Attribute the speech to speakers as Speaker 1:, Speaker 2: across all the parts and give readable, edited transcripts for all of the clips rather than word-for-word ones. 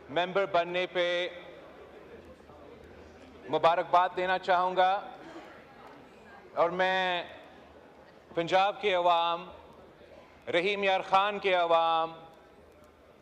Speaker 1: Member बनने पे मुबारकबाद देना चाहूँगा और मैं पंजाब के अवाम, रहीम यार खान के अवाम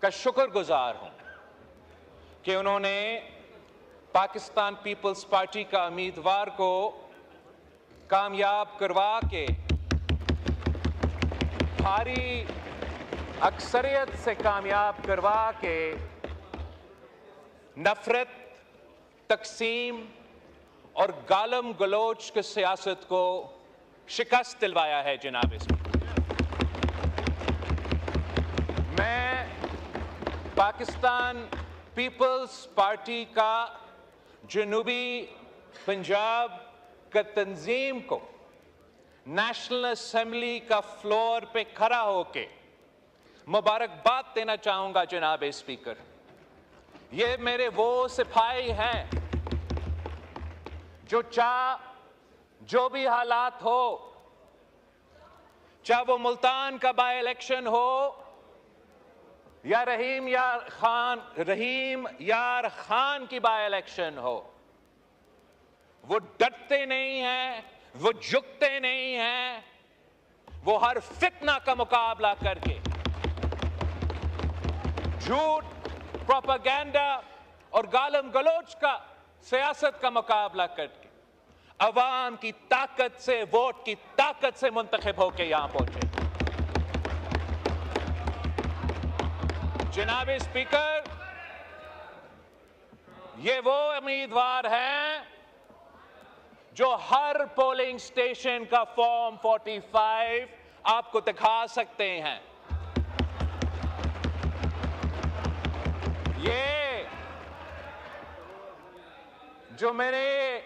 Speaker 1: का शुक्रगुजार हूँ कि उन्होंने पाकिस्तान पीपल्स पार्टी का उम्मीदवार को कामयाब करवा के भारी अक्सरियत से कामयाब करवा के नफरत, तकसीम और गालम गलोच की सियासत को शिकस्त दिलवाया है। जनाब स्पीकर, मैं पाकिस्तान पीपल्स पार्टी का जनूबी पंजाब का तंजीम को नेशनल असेंबली का फ्लोर पे खड़ा होके मुबारकबाद देना चाहूंगा। जनाब स्पीकर, ये मेरे वो सिपाही हैं जो भी हालात हो, चाहे वो मुल्तान का बाय इलेक्शन हो या रहीम यार खान की बाय इलेक्शन हो, वो डरते नहीं हैं, वो झुकते नहीं हैं, वो हर फितना का मुकाबला करके, झूठ, प्रोपेगेंडा और गालम गलोच का सियासत का मुकाबला करके अवाम की ताकत से, वोट की ताकत से मुंतखब होकर यहां पहुंचे। जनाब स्पीकर, ये वो उम्मीदवार हैं जो हर पोलिंग स्टेशन का फॉर्म 45 आपको दिखा सकते हैं। ये जो मेरे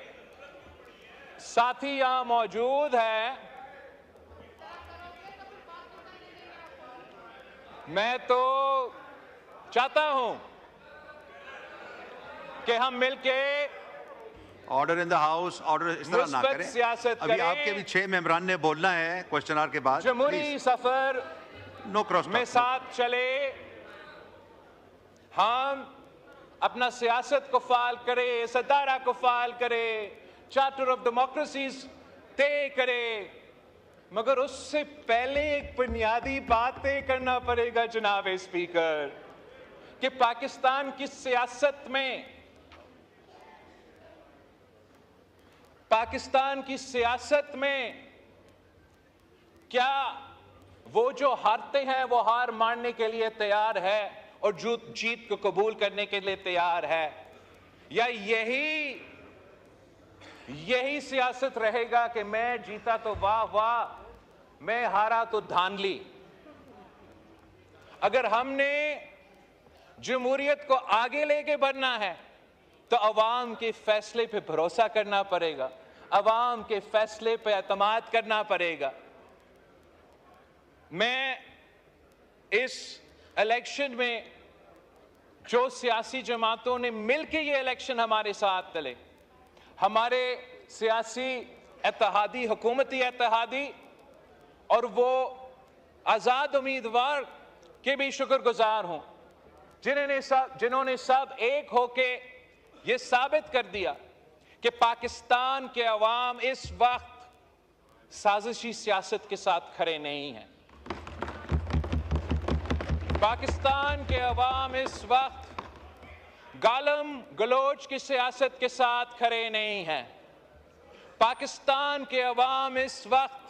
Speaker 1: साथी यहां मौजूद हैं, मैं तो चाहता हूं कि हम मिलके
Speaker 2: order in the house, order इस तरह ना करें।
Speaker 1: सियासत
Speaker 2: अभी
Speaker 1: करें।
Speaker 2: आपके भी 6 मेंबरान ने बोलना है क्वेश्चन आवर के बाद।
Speaker 1: जमहूरी सफर
Speaker 2: नो क्रॉस
Speaker 1: में साथ चले, हम अपना सियासत को फाल करें, सदारा को फाल करें, चार्टर ऑफ डेमोक्रेसीज तय करें, मगर उससे पहले एक बुनियादी बात तय करना पड़ेगा। जनाब स्पीकर, कि पाकिस्तान की सियासत में क्या वो जो हारते हैं वो हार मानने के लिए तैयार है और जीत को कबूल करने के लिए तैयार है, या यही सियासत रहेगा कि मैं जीता तो वाह वाह, मैं हारा तो धांधली। अगर हमने जमहूरियत को आगे लेके बढ़ना है तो अवाम के फैसले पे भरोसा करना पड़ेगा, अवाम के फैसले पे एतमाद करना पड़ेगा। मैं इस इलेक्शन में जो सियासी जमातों ने मिलकर ये इलेक्शन हमारे साथ चले, हमारे सियासी इत्तेहादी, हुकूमती इत्तेहादी और वो आज़ाद उम्मीदवार के भी शुक्रगुजार हूं जिन्होंने सब एक होके ये साबित कर दिया कि पाकिस्तान के अवाम इस वक्त साजिशी सियासत के साथ खड़े नहीं हैं। पाकिस्तान के अवाम इस वक्त गालम गलोच की सियासत के साथ खड़े नहीं हैं। पाकिस्तान के अवाम इस वक्त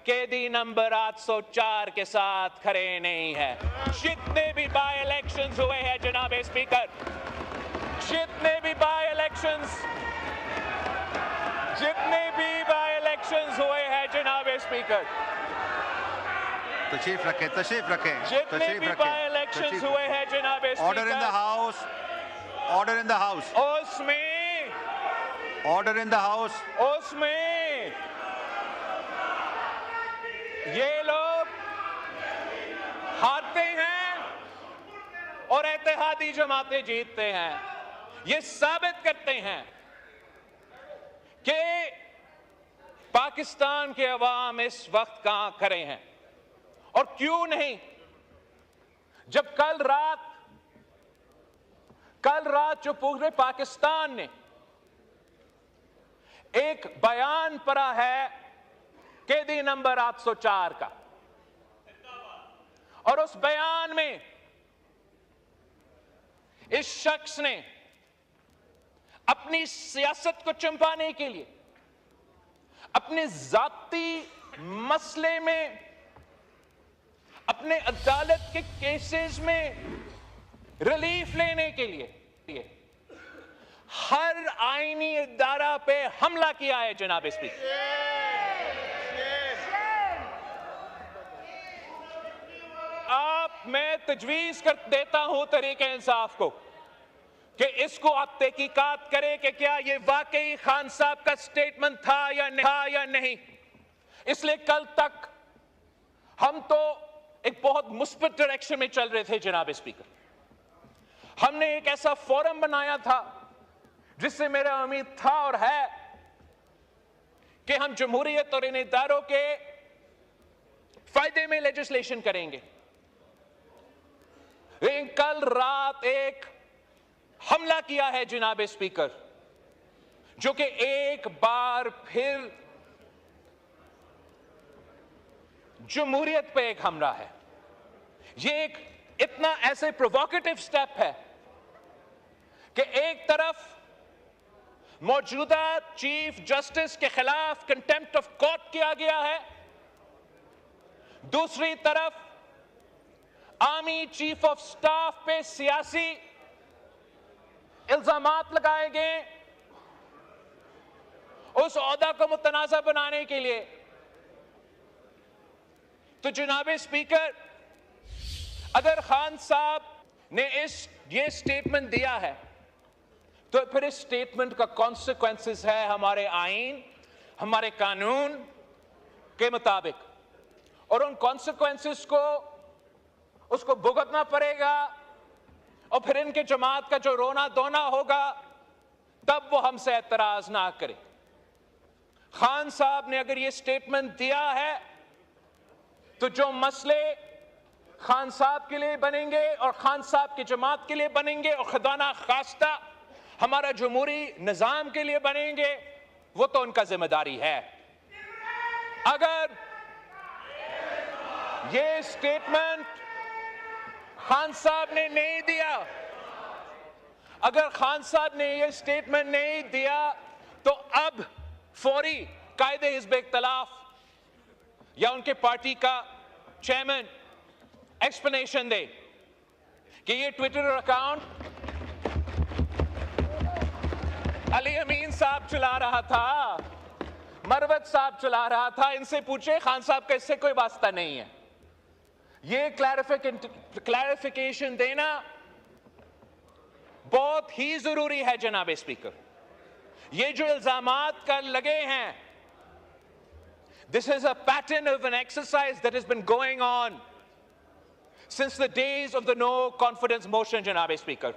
Speaker 1: कैदी नंबर 804 के साथ खड़े नहीं है। जितने भी बाय इलेक्शंस हुए हैं जनाब स्पीकर, जितने भी बाय इलेक्शंस हुए हैं जनाब स्पीकर,
Speaker 2: तशरीफ रखें।
Speaker 1: जितने भी बाय इलेक्शंस हुए हैं जनाब speaker,
Speaker 2: order in the house, order in the house, order in the house.
Speaker 1: उसमें ये लोग हारते हैं और इत्तेहादी जमातें जीतते हैं। ये साबित करते हैं कि पाकिस्तान के अवाम इस वक्त कहां खड़े हैं और क्यों नहीं। जब कल रात कल रात जो पूरे पाकिस्तान ने एक बयान पढ़ा है कैदी नंबर 804 का, और उस बयान में इस शख्स ने अपनी सियासत को चंपाने के लिए, अपने जाती मसले में, अपने अदालत के केसेस में रिलीफ लेने के लिए हर आईनी इदारा पे हमला किया है जनाब स्पीकर। मैं तजवीज कर देता हूं तरीके इंसाफ को कि इसको आप तहकीकात करें कि क्या ये वाकई खान साहब का स्टेटमेंट था या नहीं। इसलिए कल तक हम तो एक बहुत मुस्बित डायरेक्शन में चल रहे थे जनाब स्पीकर। हमने एक ऐसा फोरम बनाया था जिससे मेरा उम्मीद था और है कि हम जमहूरियत और इन इदारों के फायदे में लेजिस्लेशन करेंगे। लेकिन कल रात एक हमला किया है जनाब स्पीकर, जो कि एक बार फिर जमहूरियत पे एक हमला है। ये एक इतना ऐसे प्रोवोकेटिव स्टेप है कि एक तरफ मौजूदा चीफ जस्टिस के खिलाफ कंटेम्प्ट ऑफ कोर्ट किया गया है, दूसरी तरफ आर्मी चीफ ऑफ स्टाफ पे सियासी इल्जामात लगाए गए उस ओहदा को मुतनाज़ा बनाने के लिए। तो जनाब स्पीकर, अगर खान साहब ने ये स्टेटमेंट दिया है तो फिर इस स्टेटमेंट का कॉन्सिक्वेंसेस है हमारे आईन, हमारे कानून के मुताबिक, और उन कॉन्सिक्वेंसेस को उसको भुगतना पड़ेगा। और फिर इनके जमात का जो रोना धोना होगा तब वो हमसे एतराज ना करे। खान साहब ने अगर ये स्टेटमेंट दिया है तो जो मसले खान साहब के लिए बनेंगे और खान साहब की जमात के लिए बनेंगे और खुदा ना खास्ता हमारा जमहूरी निजाम के लिए बनेंगे, वो तो उनका जिम्मेदारी है। अगर ये स्टेटमेंट खान साहब ने नहीं दिया, अगर खान साहब ने ये स्टेटमेंट नहीं दिया तो अब फौरी कायदे हिज़्ब इख्तिलाफ या उनके पार्टी का चेयरमैन एक्सप्लेनेशन दे कि ये ट्विटर अकाउंट अली अमीन साहब चला रहा था, मरवत साहब चला रहा था, इनसे पूछे खान साहब का इससे कोई वास्ता नहीं है। ये क्लैरिफिकेशन देना बहुत ही जरूरी है जनाब स्पीकर। ये जो इल्जामात कल लगे हैं, this is a pattern of an exercise that has been going on since the days of the no confidence motion जनाब स्पीकर।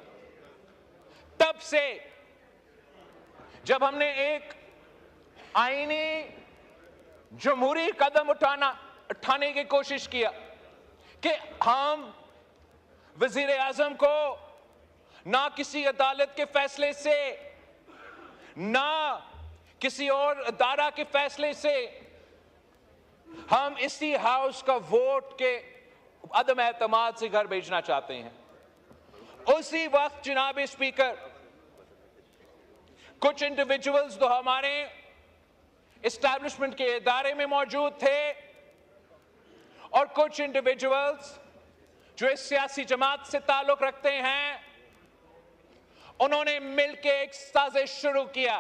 Speaker 1: तब से जब हमने एक आईनी जमहूरी कदम उठाने की कोशिश किया कि हम वजीर आजम को ना किसी अदालत के फैसले से ना किसी और अदारा के फैसले से हम इसी हाउस का वोट के अदम एतमाद से घर भेजना चाहते हैं, उसी वक्त जनाब स्पीकर कुछ इंडिविजुअल्स जो हमारे एस्टैब्लिशमेंट के इदारे में मौजूद थे और कुछ इंडिविजुअल्स जो इस सियासी जमात से ताल्लुक रखते हैं, उन्होंने मिलकर एक साजिश शुरू किया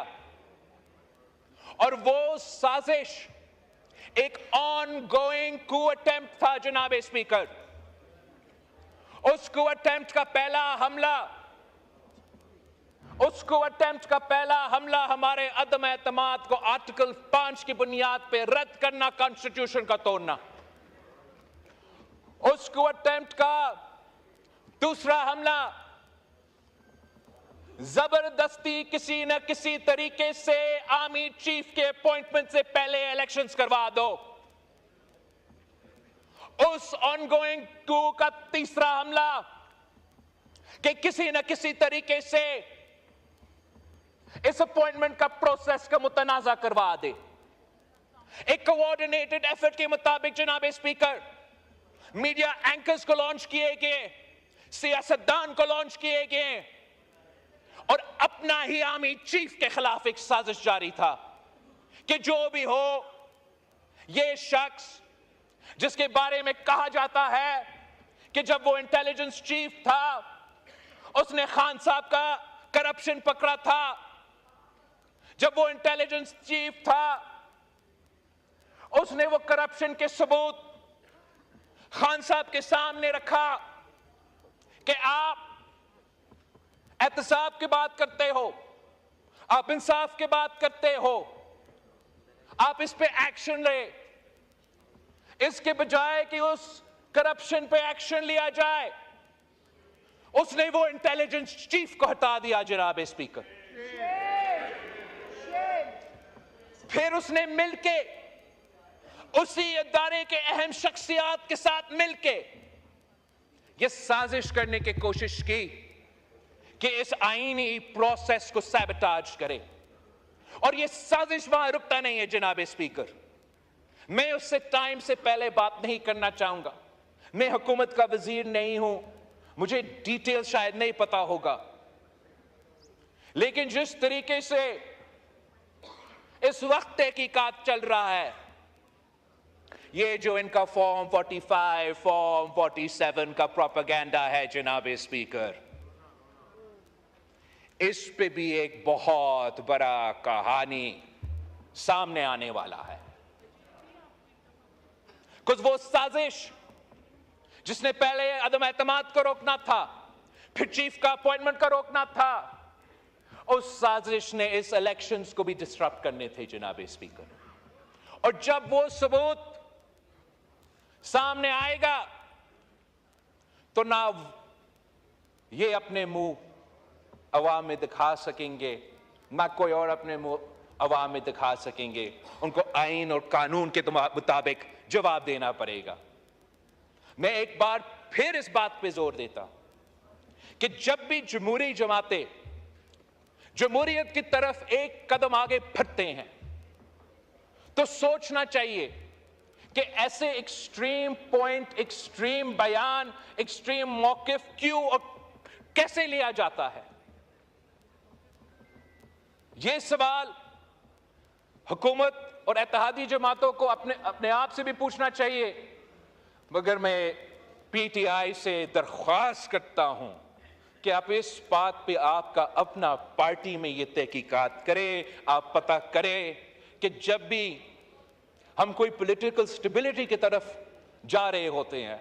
Speaker 1: और वो साजिश एक ऑनगोइंग कू अटेम्प्ट था जनाब स्पीकर। उस कू अटेम्प्ट का पहला हमला हमारे अदम एतमाद को आर्टिकल 5 की बुनियाद पे रद्द करना, कॉन्स्टिट्यूशन का तोड़ना। उस कू अटेम्प्ट का दूसरा हमला जबरदस्ती किसी न किसी तरीके से आर्मी चीफ के अपॉइंटमेंट से पहले इलेक्शंस करवा दो। उस ऑनगोइंग कू का तीसरा हमला कि किसी न किसी तरीके से इस अपॉइंटमेंट का प्रोसेस का मुतनाजा करवा दे। एक कोऑर्डिनेटेड एफर्ट के मुताबिक जनाब स्पीकर, मीडिया एंकर्स को लॉन्च किए गए, सियासतदान को लॉन्च किए गए और अपना ही आर्मी चीफ के खिलाफ एक साजिश जारी था कि जो भी हो, यह शख्स जिसके बारे में कहा जाता है कि जब वो इंटेलिजेंस चीफ था उसने खान साहब का करप्शन पकड़ा था, जब वो इंटेलिजेंस चीफ था उसने वो करप्शन के सबूत खान साहब के सामने रखा कि आप एहतसाब की बात करते हो, आप इंसाफ की बात करते हो, आप इस पे एक्शन ले। इसके बजाय कि उस करप्शन पे एक्शन लिया जाए, उसने वो इंटेलिजेंस चीफ को हटा दिया जनाब स्पीकर। फिर उसने मिलके उसी इदारे के अहम शख्सियात के साथ मिलके यह साजिश करने की कोशिश की कि इस आईनी प्रोसेस को सैबोटाज करे। और यह साजिश वहां रुकता नहीं है जनाब स्पीकर। मैं उससे टाइम से पहले बात नहीं करना चाहूंगा। मैं हुकूमत का वजीर नहीं हूं, मुझे डिटेल शायद नहीं पता होगा, लेकिन जिस तरीके से इस वक्त तहकीकात चल रहा है, ये जो इनका फॉर्म 45, फॉर्म 47 का प्रोपेगेंडा है जनाब स्पीकर, इस पे भी एक बहुत बड़ा कहानी सामने आने वाला है। कुछ वो साजिश जिसने पहले अदम एतमाद को रोकना था, फिर चीफ का अपॉइंटमेंट को रोकना था, उस साजिश ने इस इलेक्शंस को भी डिस्टर्ब करने थे जनाब स्पीकर। और जब वो सबूत सामने आएगा तो ना ये अपने मुंह अवाम में दिखा सकेंगे, ना कोई और अपने मुंह अवाम में दिखा सकेंगे। उनको आईन और कानून के मुताबिक जवाब देना पड़ेगा। मैं एक बार फिर इस बात पे जोर देता हूं कि जब भी जमहूरी जमातें जमहूरियत की तरफ एक कदम आगे बढ़ते हैं तो सोचना चाहिए कि ऐसे एक्सट्रीम पॉइंट, एक्सट्रीम बयान, एक्सट्रीम मौकिफ क्यों और कैसे लिया जाता है। यह सवाल हुकूमत और इत्तेहादी जमातों को अपने आप से भी पूछना चाहिए। मगर मैं पीटीआई से दरख्वास्त करता हूं कि आप इस बात पे आपका अपना पार्टी में ये तहकीकात करें, आप पता करें कि जब भी हम कोई पॉलिटिकल स्टेबिलिटी की तरफ जा रहे होते हैं,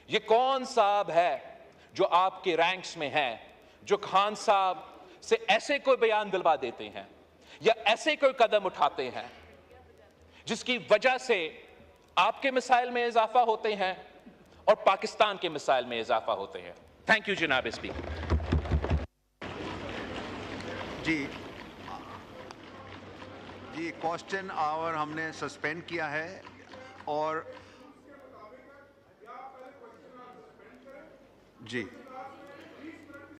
Speaker 1: ये कौन साहब है जो आपके रैंक्स में है, जो खान साहब से ऐसे कोई बयान दिलवा देते हैं या ऐसे कोई कदम उठाते हैं जिसकी वजह से आपके मिसाइल में इजाफा होते हैं और पाकिस्तान के मिसाइल में इजाफा होते हैं। थैंक यू जनाब स्पीकर।
Speaker 2: जी जी, क्वेश्चन आवर हमने सस्पेंड किया है और जी